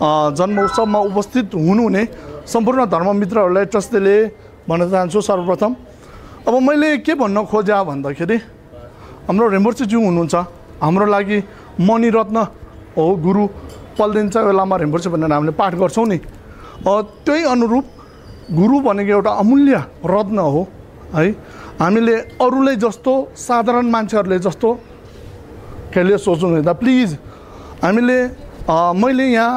जन्म उत्सवमा उपस्थित हुनुहुने सम्पूर्ण धर्ममित्रहरूलाई ट्रस्टीले भन्न चाहन्छु। सर्वप्रथम अब मैले के भन्न खोजेँ भन्दाखेरि हाम्रो रेम्बोर्चेज्यू हुनुहुन्छ, हाम्रो लागि मणिरत्न हो, गुरु पल्दिन्छ बेलामा रेम्बोर्चे भनेर हामीले पाठ गर्छौँ नि। त्यही अनुरूप गुरु भनेको एउटा अमूल्य रत्न हो है। हामीले अरूले जस्तो साधारण मान्छेहरूले जस्तो कहिले सोच्नु हुँदैन प्लिज। हामीले मैले यहाँ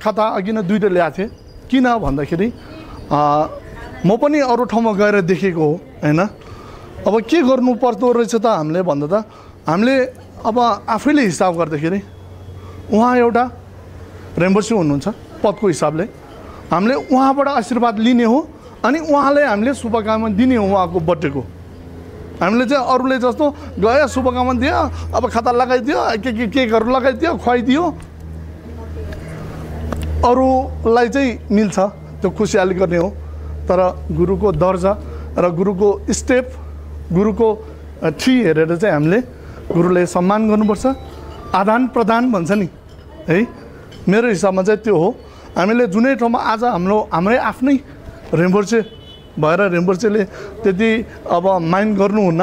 खाता अघि नै 2टा ल्याएको थिएँ। किन भन्दाखेरि म पनि अरू ठाउँमा गएर देखेको हो हैन। अब के गर्नु पर्दो रहेछ त हामीले भन्दा त हामीले अब आफैले हिसाब गर्दाखेरि उहाँ एउटा रेम्बोर्चे हुनुहुन्छ पदको हिसाबले, हामीले उहाँबाट आशीर्वाद लिने हो अनि उहाँलाई हामीले शुभकामना दिने हो। उहाँको बर्थडेको हामीले चाहिँ अरूले जस्तो गयो शुभकामना दियो, अब खाता लगाइदियो, केकहरू लगाइदियो, खुवाइदियो, अरूलाई चाहिँ मिल्छ त्यो खुसियाली गर्ने हो। तर गुरुको दर्जा र गुरुको स्टेप, गुरुको ट्री हेरेर चाहिँ हामीले गुरुले सम्मान गर्नुपर्छ। आदान प्रदान भन्छ नि है, मेरो हिसाबमा चाहिँ त्यो हो। हामीले जुनै ठाउँमा आज हाम्रै आफ्नै रेम्बोर्चे भएर रेम्बोर्चेले त्यति अब माइन्ड गर्नुहुन्न।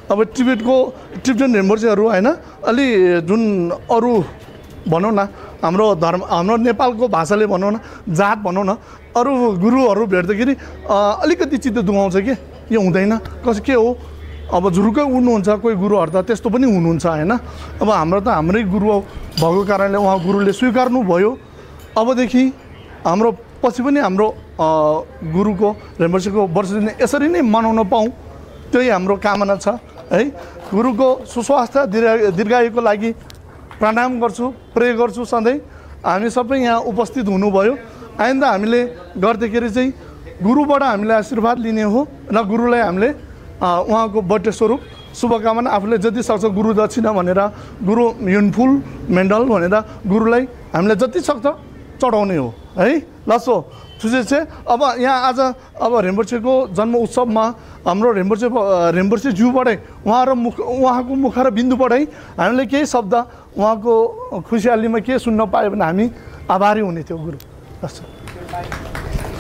अब टिबेटन रेम्बोर्चेहरू होइन, अलि जुन अरू भनौँ न हाम्रो नेपालको भाषाले भनौँ न, जात भनौँ न, अरू गुरुहरू भेट्दाखेरि अलिकति चित्त दुखाउँछ कि यो हुँदैन के हो। अब झुरुकै उड्नुहुन्छ कोही गुरुहरू त त्यस्तो पनि हुनुहुन्छ होइन। अब हाम्रो त हाम्रै गुरु भएको कारणले उहाँ गुरुले स्वीकार्नु भयो। अबदेखि हाम्रो पछि पनि हाम्रो गुरुको रेम्बोर्चेको वर्ष दिन यसरी नै मनाउन पाऊँ, त्यही हाम्रो कामना छ है। गुरुको सुस्वास्थ्य दीर्घायुको लागि प्रणाम गर्छु, प्रे गर्छु सधैँ। हामी सबै यहाँ उपस्थित हुनुभयो। आइन्दा हामीले गर्दाखेरि चाहिँ गुरुबाट हामीले आशीर्वाद लिने हो र गुरुलाई हामीले उहाँको बर्थडे स्वरूप शुभकामना आफूले जति सक्छ गुरु दक्षिणा भनेर, गुरु युनफुल मेडल भनेर गुरुलाई हामीले जति सक्छ चढाउने हो है। लसो छुझे अब यहाँ आज अब रेम्बोर्चेको जन्म उत्सवमा हाम्रो रेम्बोर्चे ज्यूबाटै उहाँको मुख र बिन्दुबाटै हामीले केही शब्द उहाँको खुसियालीमा के सुन्न पायो भने हामी आभारी हुने थियो गुरु। लसो।